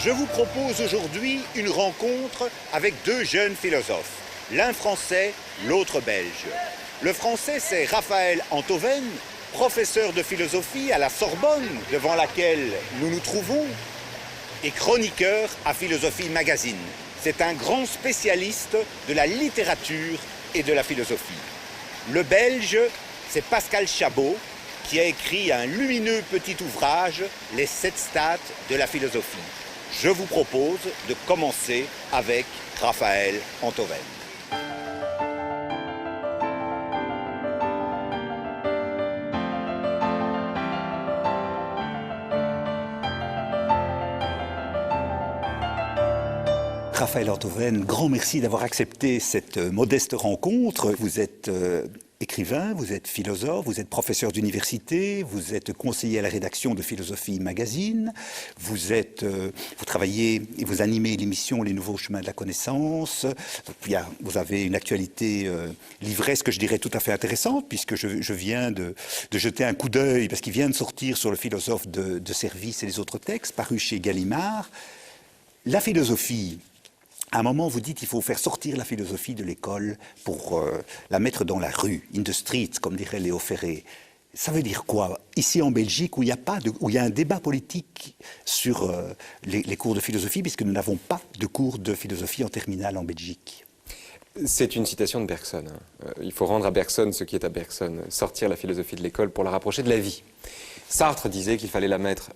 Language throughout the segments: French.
Je vous propose aujourd'hui une rencontre avec deux jeunes philosophes, l'un français, l'autre belge. Le français, c'est Raphaël Enthoven, professeur de philosophie à la Sorbonne, devant laquelle nous nous trouvons, et chroniqueur à Philosophie Magazine. C'est un grand spécialiste de la littérature et de la philosophie. Le belge, c'est Pascal Chabot, qui a écrit un lumineux petit ouvrage, Les 7 stades de la philosophie. Je vous propose de commencer avec Raphaël Enthoven. Raphaël Enthoven, grand merci d'avoir accepté cette modeste rencontre. Vous êtes écrivain, vous êtes philosophe, vous êtes professeur d'université, vous êtes conseiller à la rédaction de Philosophie Magazine, vous travaillez et vous animez l'émission Les Nouveaux Chemins de la Connaissance. Vous avez une actualité livresque, je dirais, tout à fait intéressante, puisque je viens de jeter un coup d'œil, parce qu'il vient de sortir sur le philosophe de service et les autres textes, paru chez Gallimard. La philosophie... À un moment, vous dites qu'il faut faire sortir la philosophie de l'école pour la mettre dans la rue, in the street, comme dirait Léo Ferré. Ça veut dire quoi? Ici en Belgique, où il y a un débat politique sur les cours de philosophie, puisque nous n'avons pas de cours de philosophie en terminale en Belgique. C'est une citation de Bergson. Il faut rendre à Bergson ce qui est à Bergson, sortir la philosophie de l'école pour la rapprocher de la vie. Sartre disait qu'il fallait la mettre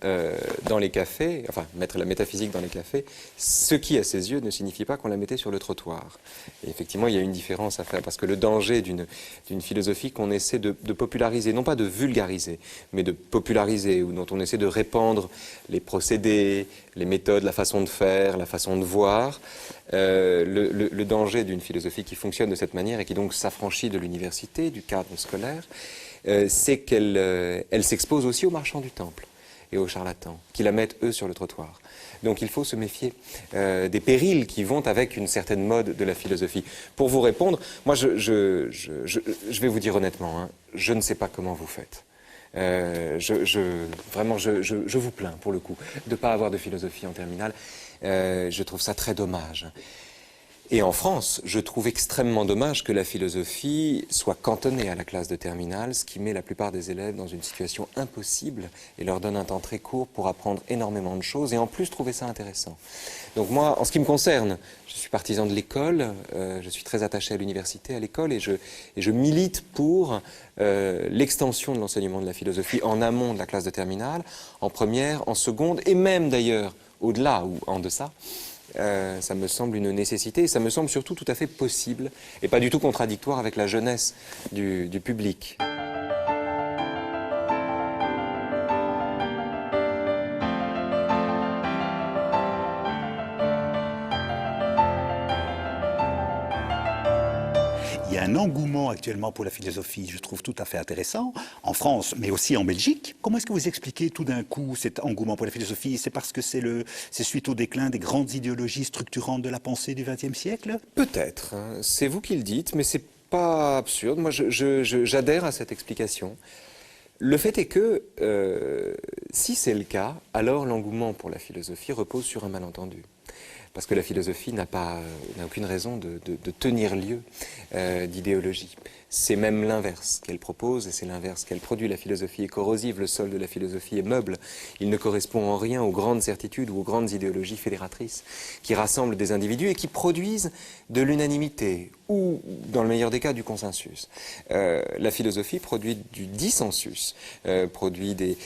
dans les cafés, enfin mettre la métaphysique dans les cafés, ce qui à ses yeux ne signifie pas qu'on la mettait sur le trottoir. Et effectivement, il y a une différence à faire, parce que le danger d'une philosophie qu'on essaie de populariser, non pas de vulgariser, mais de populariser, ou dont on essaie de répandre les procédés, les méthodes, la façon de faire, la façon de voir, le danger d'une philosophie qui fonctionne de cette manière et qui donc s'affranchit de l'université, du cadre scolaire, c'est qu'elle s'expose aussi aux marchands du temple et aux charlatans, qui la mettent, eux, sur le trottoir. Donc il faut se méfier des périls qui vont avec une certaine mode de la philosophie. Pour vous répondre, moi, je vais vous dire honnêtement, hein, je ne sais pas comment vous faites. Vraiment, je vous plains, pour le coup, de ne pas avoir de philosophie en terminale. Je trouve ça très dommage. Et en France, je trouve extrêmement dommage que la philosophie soit cantonnée à la classe de terminale, ce qui met la plupart des élèves dans une situation impossible et leur donne un temps très court pour apprendre énormément de choses et en plus trouver ça intéressant. Donc moi, en ce qui me concerne, je suis partisan de l'école, je suis très attaché à l'université, à l'école, et je milite pour l'extension de l'enseignement de la philosophie en amont de la classe de terminale, en première, en seconde, et même d'ailleurs au-delà ou en deçà. Ça me semble une nécessité et ça me semble surtout tout à fait possible et pas du tout contradictoire avec la jeunesse du public. Il y a un engouement actuellement pour la philosophie, je trouve tout à fait intéressant, en France, mais aussi en Belgique. Comment est-ce que vous expliquez tout d'un coup cet engouement pour la philosophie? C'est parce que c'est suite au déclin des grandes idéologies structurantes de la pensée du XXe siècle? Peut-être, hein. C'est vous qui le dites, mais c'est pas absurde. Moi, j'adhère à cette explication. Le fait est que, si c'est le cas, alors l'engouement pour la philosophie repose sur un malentendu. Parce que la philosophie n'a aucune raison de tenir lieu d'idéologie. C'est même l'inverse qu'elle propose et c'est l'inverse qu'elle produit. La philosophie est corrosive, le sol de la philosophie est meuble. Il ne correspond en rien aux grandes certitudes ou aux grandes idéologies fédératrices qui rassemblent des individus et qui produisent de l'unanimité ou, dans le meilleur des cas, du consensus. La philosophie produit du dissensus, produit des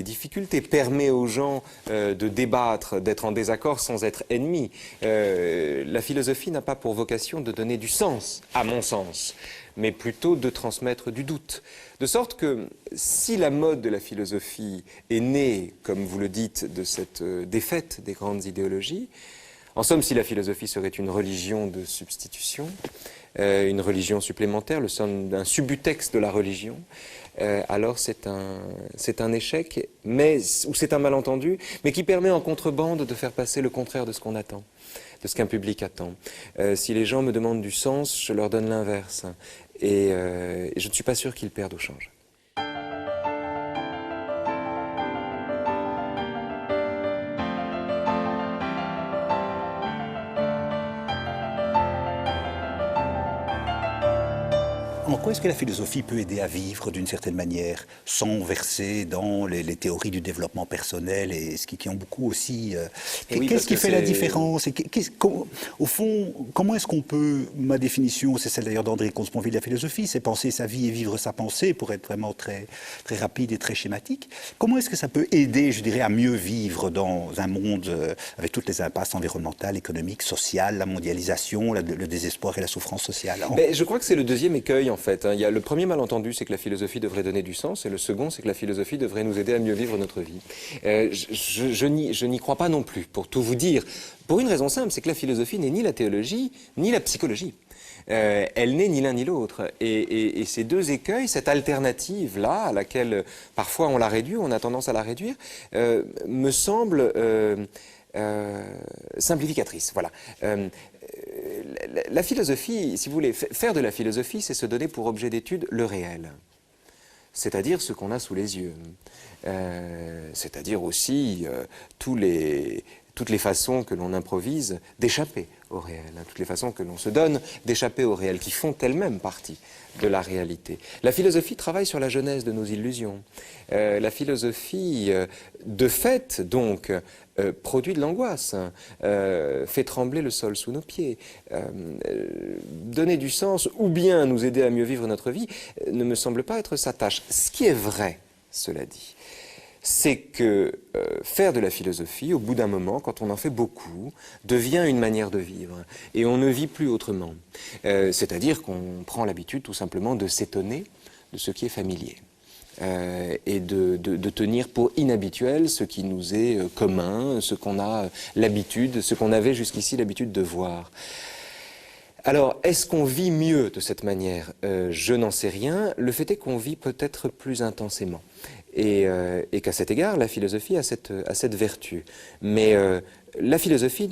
difficultés, permet aux gens de débattre, d'être en désaccord sans être ennemis. La philosophie n'a pas pour vocation de donner du sens, à mon sens, mais plutôt de transmettre du doute. De sorte que si la mode de la philosophie est née, comme vous le dites, de cette défaite des grandes idéologies, en somme, si la philosophie serait une religion de substitution, une religion supplémentaire, le somme d'un subutex de la religion, alors c'est un échec, ou c'est un malentendu, mais qui permet en contrebande de faire passer le contraire de ce qu'on attend, de ce qu'un public attend. Si les gens me demandent du sens, je leur donne l'inverse. Et je ne suis pas sûr qu'ils perdent au change. En quoi est-ce que la philosophie peut aider à vivre d'une certaine manière, sans verser dans les théories du développement personnel et ce qui ont beaucoup aussi... Oui, qu'est-ce parce qui que fait la c'est- différence et au fond, comment est-ce qu'on peut... Ma définition, c'est celle d'ailleurs d'André Comte-Sponville de la philosophie, c'est penser sa vie et vivre sa pensée, pour être vraiment très, très rapide et très schématique. Comment est-ce que ça peut aider, je dirais, à mieux vivre dans un monde avec toutes les impasses environnementales, économiques, sociales, la mondialisation, le désespoir et la souffrance sociale? Mais je crois que c'est le deuxième écueil en fait, hein. Il y a le premier malentendu, c'est que la philosophie devrait donner du sens, et le second, c'est que la philosophie devrait nous aider à mieux vivre notre vie. Je n'y crois pas non plus, pour tout vous dire, pour une raison simple, c'est que la philosophie n'est ni la théologie, ni la psychologie. Elle n'est ni l'un ni l'autre. Et ces deux écueils, cette alternative-là, à laquelle parfois on la réduit, on a tendance à la réduire, me semble simplificatrice. Voilà. La philosophie, si vous voulez, faire de la philosophie, c'est se donner pour objet d'étude le réel, c'est-à-dire ce qu'on a sous les yeux, c'est-à-dire aussi toutes les façons que l'on improvise d'échapper au réel, hein, toutes les façons que l'on se donne d'échapper au réel, qui font elles-mêmes partie de la réalité. La philosophie travaille sur la genèse de nos illusions. La philosophie, de fait, donc, produit de l'angoisse, hein, fait trembler le sol sous nos pieds. Donner du sens ou bien nous aider à mieux vivre notre vie ne me semble pas être sa tâche. Ce qui est vrai, cela dit, c'est que faire de la philosophie, au bout d'un moment, quand on en fait beaucoup, devient une manière de vivre. Et on ne vit plus autrement. C'est-à-dire qu'on prend l'habitude tout simplement de s'étonner de ce qui est familier. Et de tenir pour inhabituel ce qui nous est commun, ce qu'on a l'habitude, ce qu'on avait jusqu'ici l'habitude de voir. Alors, est-ce qu'on vit mieux de cette manière? Je n'en sais rien. Le fait est qu'on vit peut-être plus intensément. Et qu'à cet égard, la philosophie a cette vertu. Mais la philosophie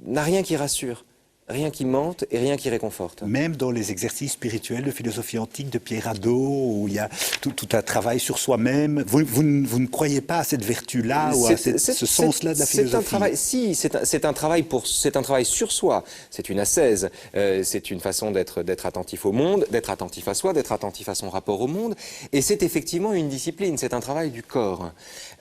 n'a rien qui rassure, rien qui mente et rien qui réconforte. Même dans les exercices spirituels de philosophie antique de Pierre Hadot, où il y a tout un travail sur soi-même, vous ne croyez pas à cette vertu-là ou à ce sens-là de la philosophie? C'est un travail, si, c'est un travail sur soi, c'est une ascèse, c'est une façon d'être attentif au monde, d'être attentif à soi, d'être attentif à son rapport au monde, et c'est effectivement une discipline, c'est un travail du corps.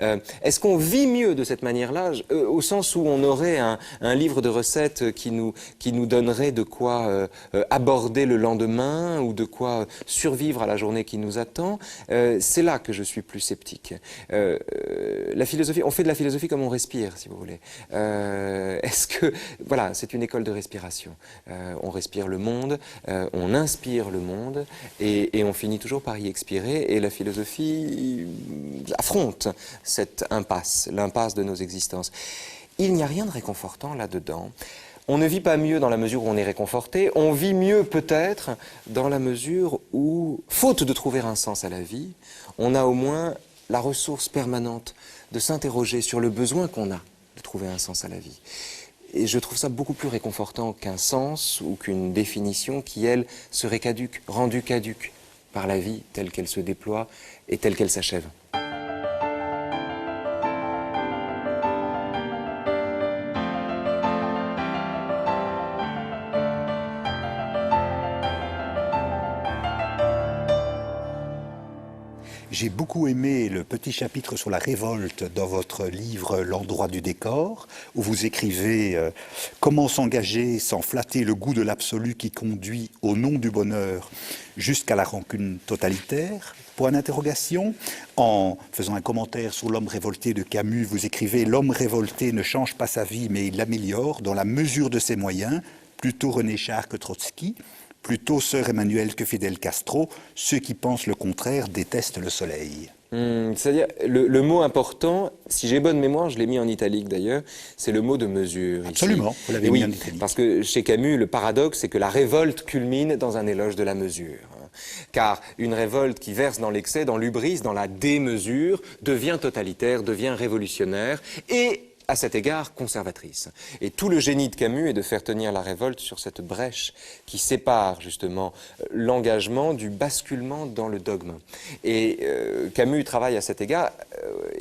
Est-ce qu'on vit mieux de cette manière-là, au sens où on aurait un livre de recettes qui nous donnerait de quoi aborder le lendemain ou de quoi survivre à la journée qui nous attend? C'est là que je suis plus sceptique. La philosophie, on fait de la philosophie comme on respire, si vous voulez. Est-ce que, voilà, c'est une école de respiration. On respire le monde, on inspire le monde, et on finit toujours par y expirer. Et la philosophie affronte cette impasse, l'impasse de nos existences. Il n'y a rien de réconfortant là-dedans. On ne vit pas mieux dans la mesure où on est réconforté, on vit mieux peut-être dans la mesure où, faute de trouver un sens à la vie, on a au moins la ressource permanente de s'interroger sur le besoin qu'on a de trouver un sens à la vie. Et je trouve ça beaucoup plus réconfortant qu'un sens ou qu'une définition qui, elle, serait caduque, rendue caduque par la vie telle qu'elle se déploie et telle qu'elle s'achève. J'ai beaucoup aimé le petit chapitre sur la révolte dans votre livre L'endroit du décor, où vous écrivez comment s'engager sans flatter le goût de l'absolu qui conduit au nom du bonheur jusqu'à la rancune totalitaire. Point d'interrogation. En faisant un commentaire sur L'homme révolté de Camus, vous écrivez l'homme révolté ne change pas sa vie mais il l'améliore dans la mesure de ses moyens, plutôt René Char que Trotsky. Plutôt Sœur Emmanuel que Fidel Castro, ceux qui pensent le contraire détestent le soleil. C'est-à-dire, le mot important, si j'ai bonne mémoire, je l'ai mis en italique d'ailleurs, c'est le mot de mesure. Absolument, ici. vous l'avez mis en italique. Parce que chez Camus, le paradoxe, c'est que la révolte culmine dans un éloge de la mesure. Car une révolte qui verse dans l'excès, dans l'hubris, dans la démesure, devient totalitaire, devient révolutionnaire et à cet égard conservatrice. Et tout le génie de Camus est de faire tenir la révolte sur cette brèche qui sépare justement l'engagement du basculement dans le dogme. Et Camus travaille à cet égard,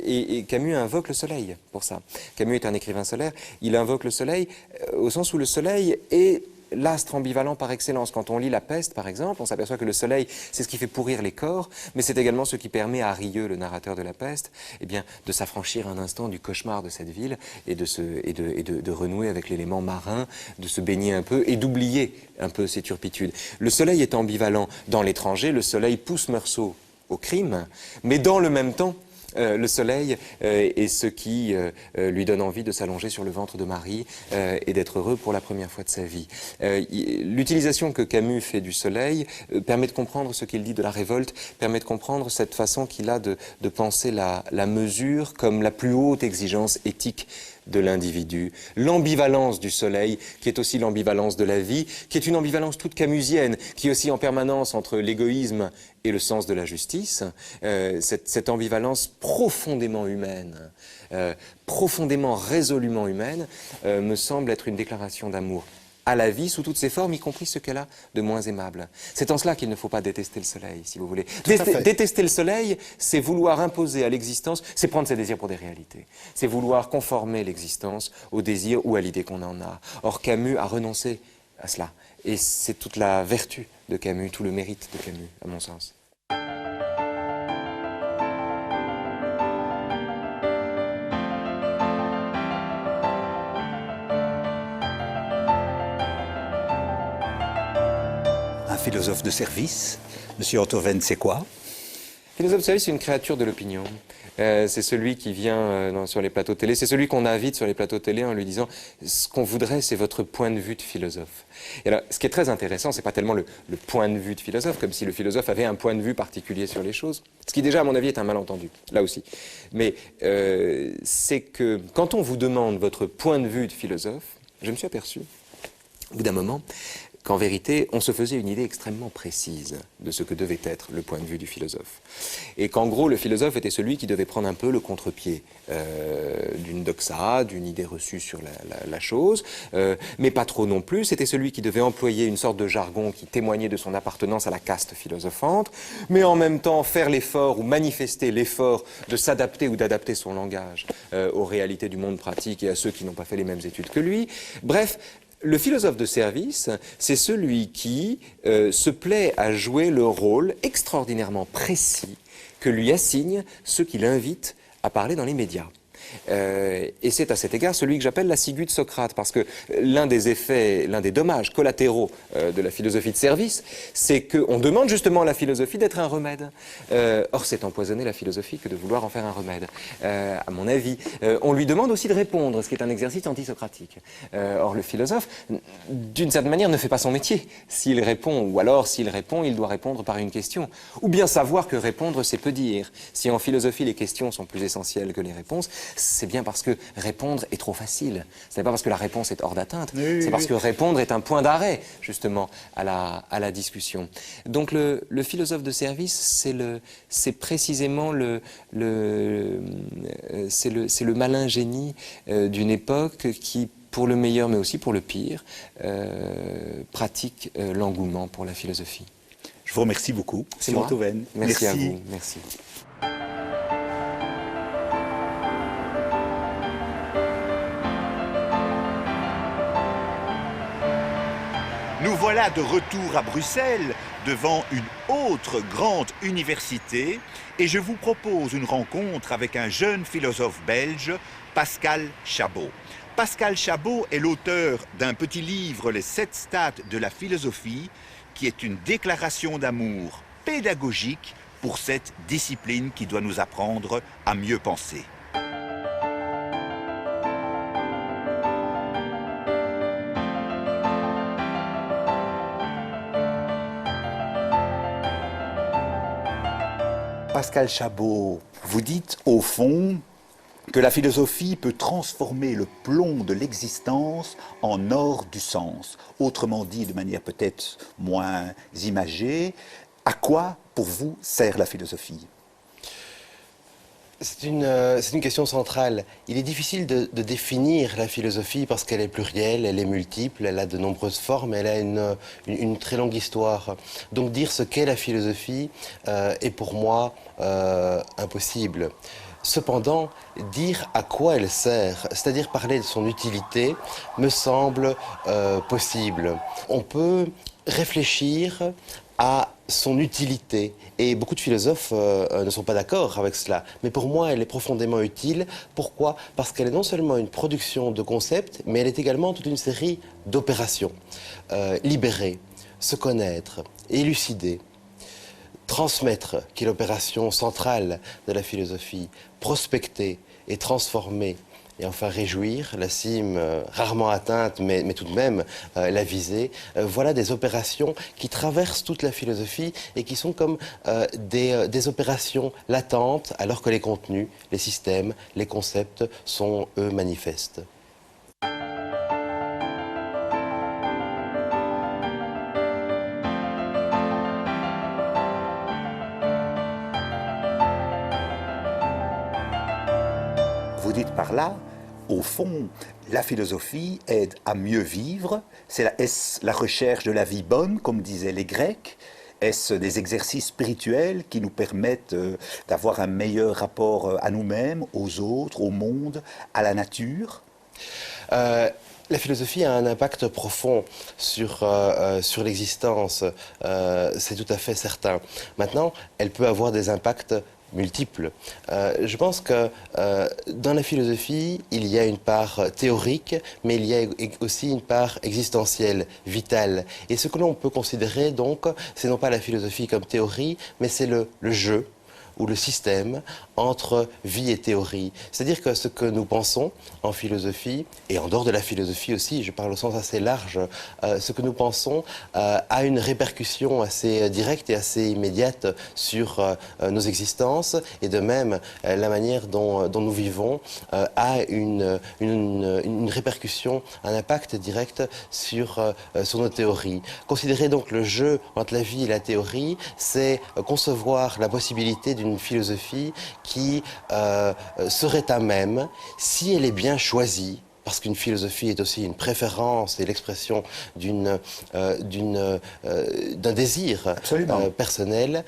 et Camus invoque le soleil pour ça. Camus est un écrivain solaire, il invoque le soleil au sens où le soleil est l'astre ambivalent par excellence. Quand on lit La Peste, par exemple, on s'aperçoit que le soleil, c'est ce qui fait pourrir les corps, mais c'est également ce qui permet à Rieux, le narrateur de La Peste, eh bien, de s'affranchir un instant du cauchemar de cette ville et de renouer avec l'élément marin, de se baigner un peu et d'oublier un peu ses turpitudes. Le soleil est ambivalent. Dans L'Étranger, le soleil pousse Meursault au crime, mais dans le même temps, le soleil est ce qui lui donne envie de s'allonger sur le ventre de Marie et d'être heureux pour la première fois de sa vie. L'utilisation que Camus fait du soleil permet de comprendre ce qu'il dit de la révolte, permet de comprendre cette façon qu'il a de penser la mesure comme la plus haute exigence éthique de l'individu. L'ambivalence du soleil, qui est aussi l'ambivalence de la vie, qui est une ambivalence toute camusienne, qui est aussi en permanence entre l'égoïsme et le sens de la justice, cette ambivalence profondément humaine, profondément résolument humaine, me semble être une déclaration d'amour à la vie sous toutes ses formes, y compris ce qu'elle a de moins aimable. C'est en cela qu'il ne faut pas détester le soleil, si vous voulez. Détester le soleil, c'est vouloir imposer à l'existence, c'est prendre ses désirs pour des réalités. C'est vouloir conformer l'existence au désir ou à l'idée qu'on en a. Or, Camus a renoncé à cela. Et c'est toute la vertu de Camus, tout le mérite de Camus, à mon sens. Philosophe de service. Monsieur Antoven, c'est quoi? Philosophe de service, c'est une créature de l'opinion. C'est celui qui vient sur les plateaux télé, c'est celui qu'on invite sur les plateaux télé en lui disant « ce qu'on voudrait, c'est votre point de vue de philosophe ». Et alors, ce qui est très intéressant, c'est pas tellement le point de vue de philosophe, comme si le philosophe avait un point de vue particulier sur les choses, ce qui déjà, à mon avis, est un malentendu, là aussi. Mais c'est que quand on vous demande votre point de vue de philosophe, je me suis aperçu, au bout d'un moment, qu'en vérité, on se faisait une idée extrêmement précise de ce que devait être le point de vue du philosophe. Et qu'en gros, le philosophe était celui qui devait prendre un peu le contre-pied d'une doxa, d'une idée reçue sur la chose, mais pas trop non plus. C'était celui qui devait employer une sorte de jargon qui témoignait de son appartenance à la caste philosophante, mais en même temps faire l'effort ou manifester l'effort de s'adapter ou d'adapter son langage aux réalités du monde pratique et à ceux qui n'ont pas fait les mêmes études que lui. Bref, le philosophe de service, c'est celui qui se plaît à jouer le rôle extraordinairement précis que lui assignent ceux qui l'invitent à parler dans les médias. Et c'est à cet égard celui que j'appelle la ciguë de Socrate, parce que l'un des effets, l'un des dommages collatéraux de la philosophie de service, c'est qu'on demande justement à la philosophie d'être un remède. Or, c'est empoisonner la philosophie que de vouloir en faire un remède, à mon avis. On lui demande aussi de répondre, ce qui est un exercice antisocratique. Or, le philosophe, d'une certaine manière, ne fait pas son métier s'il répond, ou alors, s'il répond, il doit répondre par une question. Ou bien savoir que répondre, c'est peu dire. Si en philosophie, les questions sont plus essentielles que les réponses, c'est bien parce que répondre est trop facile. Ce n'est pas parce que la réponse est hors d'atteinte, c'est parce que répondre est un point d'arrêt, justement, à la discussion. Donc le philosophe de service, c'est précisément le malin génie d'une époque qui, pour le meilleur mais aussi pour le pire, pratique l'engouement pour la philosophie. Je vous remercie beaucoup. C'est moi. Merci à vous. Merci. Nous voilà de retour à Bruxelles, devant une autre grande université, et je vous propose une rencontre avec un jeune philosophe belge, Pascal Chabot. Pascal Chabot est l'auteur d'un petit livre, Les 7 stades de la philosophie, qui est une déclaration d'amour pédagogique pour cette discipline qui doit nous apprendre à mieux penser. Pascal Chabot, vous dites au fond que la philosophie peut transformer le plomb de l'existence en or du sens. Autrement dit, de manière peut-être moins imagée, à quoi pour vous sert la philosophie ? C'est une question centrale. Il est difficile de définir la philosophie parce qu'elle est plurielle, elle est multiple, elle a de nombreuses formes, elle a une très longue histoire. Donc dire ce qu'est la philosophie est pour moi impossible. Cependant, dire à quoi elle sert, c'est-à-dire parler de son utilité, me semble possible. On peut réfléchir à son utilité. Et beaucoup de philosophes ne sont pas d'accord avec cela. Mais pour moi, elle est profondément utile. Pourquoi? Parce qu'elle est non seulement une production de concepts, mais elle est également toute une série d'opérations. Libérer, se connaître, élucider, transmettre, qui est l'opération centrale de la philosophie, prospecter et transformer, et enfin réjouir, la cime rarement atteinte, mais tout de même la visée. Voilà des opérations qui traversent toute la philosophie et qui sont comme des opérations latentes, alors que les contenus, les systèmes, les concepts sont, eux, manifestes. Vous dites par là, au fond, la philosophie aide à mieux vivre. Est-ce la recherche de la vie bonne, comme disaient les Grecs? Est-ce des exercices spirituels qui nous permettent d'avoir un meilleur rapport à nous-mêmes, aux autres, au monde, à la nature? La philosophie a un impact profond sur l'existence, c'est tout à fait certain. Maintenant, elle peut avoir des impacts multiples. Je pense que dans la philosophie, il y a une part théorique, mais il y a aussi une part existentielle, vitale. Et ce que l'on peut considérer donc, c'est non pas la philosophie comme théorie, mais c'est le jeu ou le système entre vie et théorie. C'est-à-dire que ce que nous pensons en philosophie, et en dehors de la philosophie aussi, je parle au sens assez large, ce que nous pensons a une répercussion assez directe et assez immédiate sur nos existences, et de même, la manière dont nous vivons a une répercussion, un impact direct sur nos théories. Considérer donc le jeu entre la vie et la théorie, c'est concevoir la possibilité d'une philosophie qui serait à même, si elle est bien choisie, parce qu'une philosophie est aussi une préférence et l'expression d'un désir personnel,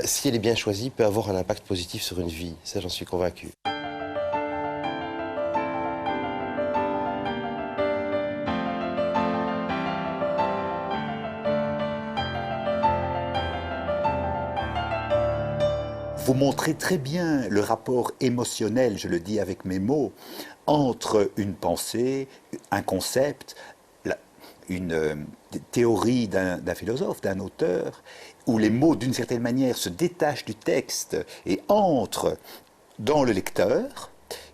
si elle est bien choisie, peut avoir un impact positif sur une vie. Ça, j'en suis convaincu. Vous montrez très bien le rapport émotionnel, je le dis avec mes mots, entre une pensée, un concept, une théorie d'un philosophe, d'un auteur, où les mots, d'une certaine manière, se détachent du texte et entrent dans le lecteur.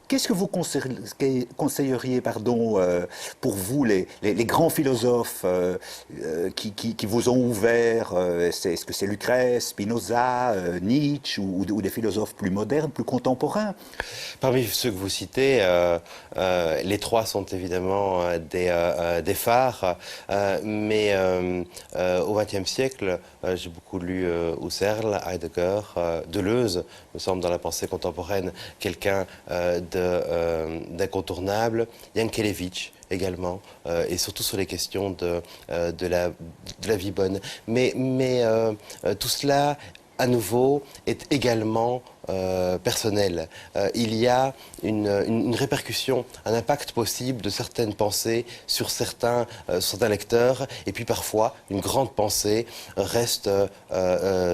Qu'est-ce que vous conseilleriez pour vous, les grands philosophes qui vous ont ouvert? Est-ce que c'est Lucrèce, Spinoza, Nietzsche ou des philosophes plus modernes, plus contemporains? Parmi ceux que vous citez, les trois sont évidemment des phares, mais au XXe siècle, j'ai beaucoup lu Husserl, Heidegger, Deleuze, me semble dans la pensée contemporaine, quelqu'un d'incontournable, Yankelevitch également, et surtout sur les questions de la vie bonne. Mais tout cela, à nouveau, est également personnel. Il y a une répercussion, un impact possible de certaines pensées sur certains lecteurs, et puis parfois une grande pensée reste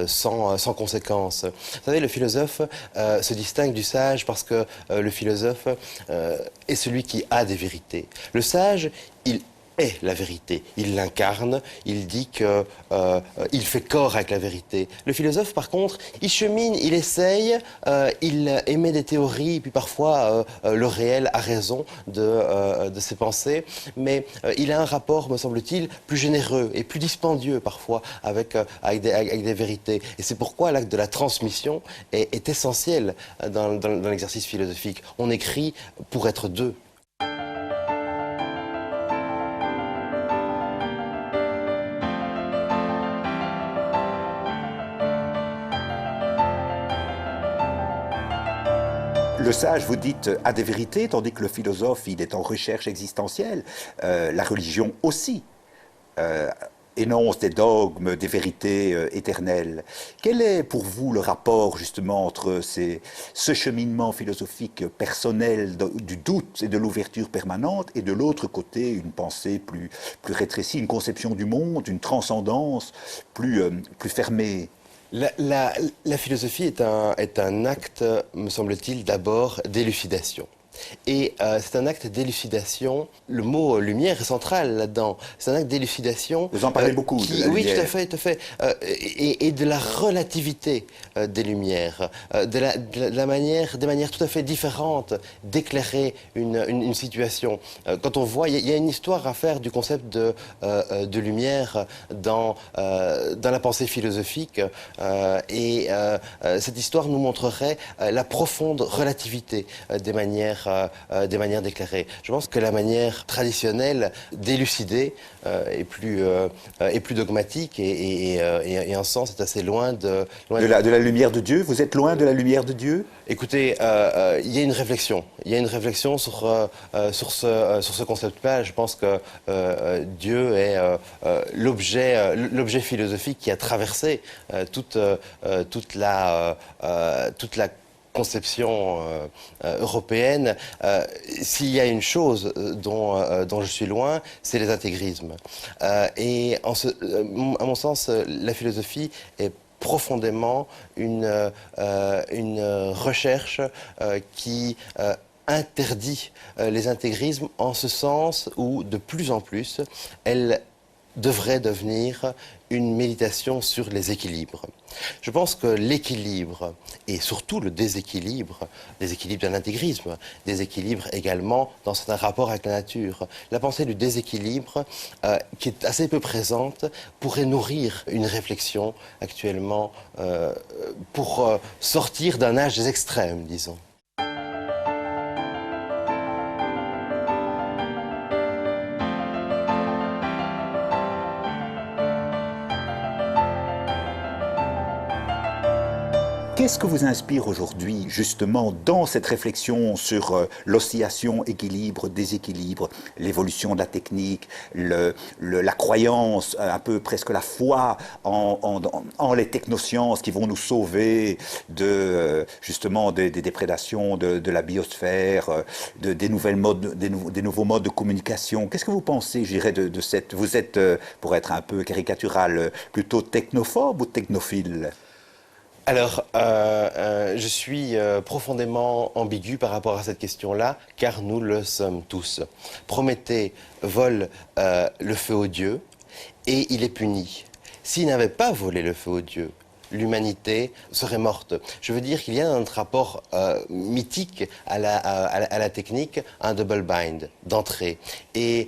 sans conséquence. Vous savez, le philosophe se distingue du sage parce que le philosophe est celui qui a des vérités. Le sage, il est la vérité. Il l'incarne, il dit qu'il fait corps avec la vérité. Le philosophe, par contre, il chemine, il essaye, il émet des théories, et puis parfois le réel a raison de ses pensées, mais il a un rapport, me semble-t-il, plus généreux et plus dispendieux parfois avec des vérités. Et c'est pourquoi l'acte de la transmission est essentiel dans l'exercice philosophique. On écrit pour être deux. Le sage, vous dites, a des vérités, tandis que le philosophe, il est en recherche existentielle. La religion aussi énonce des dogmes, des vérités éternelles. Quel est pour vous le rapport justement entre ce cheminement philosophique personnel du doute et de l'ouverture permanente et de l'autre côté une pensée plus rétrécie, une conception du monde, une transcendance plus fermée? La philosophie est un acte, me semble-t-il, d'abord d'élucidation. Et c'est un acte d'élucidation, le mot lumière est central là-dedans, c'est un acte d'élucidation... Vous en parlez beaucoup de la oui, lumière. tout à fait. Et de la relativité des lumières, des manières tout à fait différentes d'éclairer une situation. Quand on voit, il y a une histoire à faire du concept de lumière dans la pensée philosophique, et cette histoire nous montrerait la profonde relativité des manières d'éclairer. Je pense que la manière traditionnelle d'élucider est plus dogmatique et en sens est assez loin de la lumière de Dieu. Vous êtes loin de la lumière de Dieu? Écoutez, il y a une réflexion. Il y a une réflexion sur ce concept-là. Je pense que Dieu est l'objet philosophique qui a traversé toute la conception européenne. S'il y a une chose dont je suis loin, c'est les intégrismes. Et à mon sens, la philosophie est profondément une recherche qui interdit les intégrismes, en ce sens où, de plus en plus, elle devrait devenir une méditation sur les équilibres. Je pense que l'équilibre et surtout le déséquilibre d'un intégrisme, déséquilibre également dans certains rapports avec la nature. La pensée du déséquilibre, qui est assez peu présente, pourrait nourrir une réflexion actuellement pour sortir d'un âge des extrêmes, disons. Qu'est-ce que vous inspire aujourd'hui, justement, dans cette réflexion sur l'oscillation, équilibre, déséquilibre, l'évolution de la technique, la croyance, un peu presque la foi en les technosciences qui vont nous sauver justement des déprédations de la biosphère, des nouveaux modes de communication? Qu'est-ce que vous pensez, je dirais, de cette... Vous êtes, pour être un peu caricatural, plutôt technophobe ou technophile? Alors, je suis profondément ambigu par rapport à cette question-là, car nous le sommes tous. Prométhée vole le feu aux dieux et il est puni. S'il n'avait pas volé le feu aux dieux, l'humanité serait morte. Je veux dire qu'il y a dans notre rapport mythique à la technique un double bind d'entrée. Et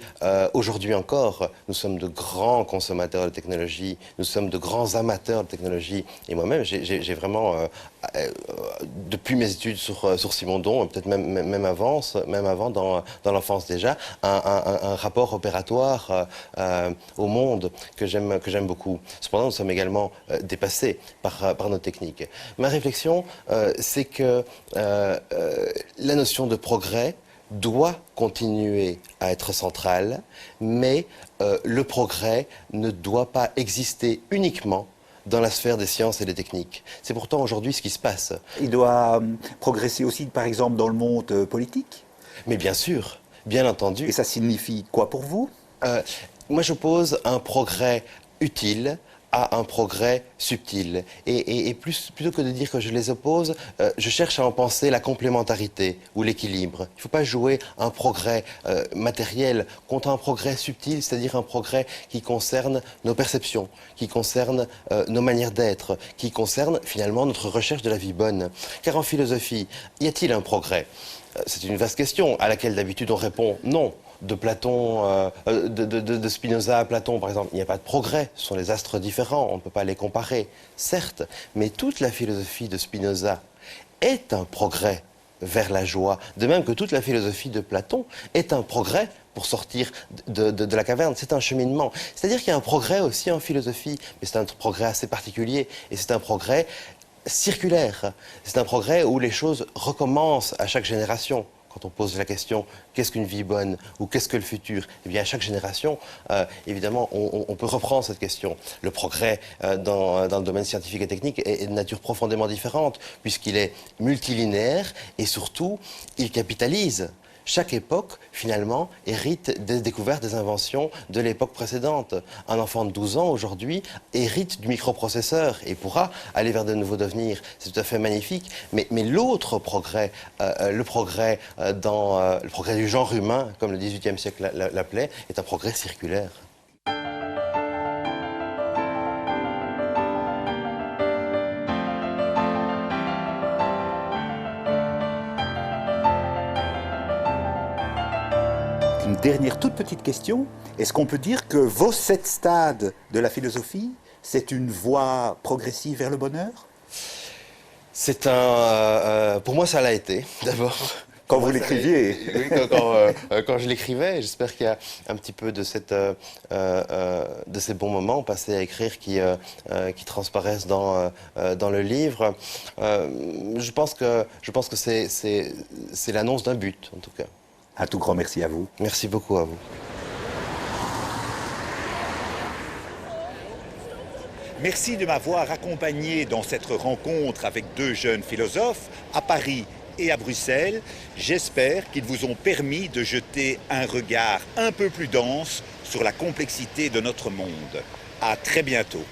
aujourd'hui encore, nous sommes de grands consommateurs de technologie, nous sommes de grands amateurs de technologie. Et moi-même, j'ai vraiment, depuis mes études sur Simondon, peut-être même avant dans l'enfance déjà, un rapport opératoire au monde que j'aime beaucoup. Cependant, nous sommes également dépassés par nos techniques. Ma réflexion, c'est que la notion de progrès doit continuer à être centrale, mais le progrès ne doit pas exister uniquement dans la sphère des sciences et des techniques. C'est pourtant aujourd'hui ce qui se passe. Il doit progresser aussi, par exemple, dans le monde politique? Mais bien sûr, bien entendu. Et ça signifie quoi pour vous? Moi, j'oppose un progrès utile à un progrès subtil. Et plutôt que de dire que je les oppose, je cherche à en penser la complémentarité ou l'équilibre. Il ne faut pas jouer un progrès matériel contre un progrès subtil, c'est-à-dire un progrès qui concerne nos perceptions, qui concerne nos manières d'être, qui concerne finalement notre recherche de la vie bonne. Car en philosophie, y a-t-il un progrès? C'est une vaste question à laquelle d'habitude on répond non. De Platon, de Spinoza à Platon, par exemple, il n'y a pas de progrès. Ce sont des astres différents, on ne peut pas les comparer, certes. Mais toute la philosophie de Spinoza est un progrès vers la joie, de même que toute la philosophie de Platon est un progrès pour sortir de la caverne. C'est un cheminement. C'est-à-dire qu'il y a un progrès aussi en philosophie, mais c'est un progrès assez particulier, et c'est un progrès circulaire. C'est un progrès où les choses recommencent à chaque génération. quand on pose la question qu'est-ce qu'une vie bonne ou qu'est-ce que le futur, eh bien à chaque génération, évidemment, on peut reprendre cette question. Le progrès dans le domaine scientifique et technique est de nature profondément différente, puisqu'il est multilinéaire et surtout, il capitalise. Chaque époque, finalement, hérite des découvertes, des inventions de l'époque précédente. Un enfant de 12 ans, aujourd'hui, hérite du microprocesseur et pourra aller vers de nouveaux devenirs. C'est tout à fait magnifique. Mais l'autre progrès, le progrès du genre humain, comme le XVIIIe siècle l'appelait, est un progrès circulaire. Une dernière toute petite question. Est-ce qu'on peut dire que vos 7 stades de la philosophie, c'est une voie progressive vers le bonheur? Pour moi, ça l'a été, d'abord. Quand vous l'écriviez. Oui, quand je l'écrivais, j'espère qu'il y a un petit peu de ces bons moments passés à écrire qui transparaissent dans le livre. Je pense que c'est l'annonce d'un but, en tout cas. Un tout grand merci à vous. Merci beaucoup à vous. Merci de m'avoir accompagné dans cette rencontre avec 2 jeunes philosophes à Paris et à Bruxelles. J'espère qu'ils vous ont permis de jeter un regard un peu plus dense sur la complexité de notre monde. À très bientôt.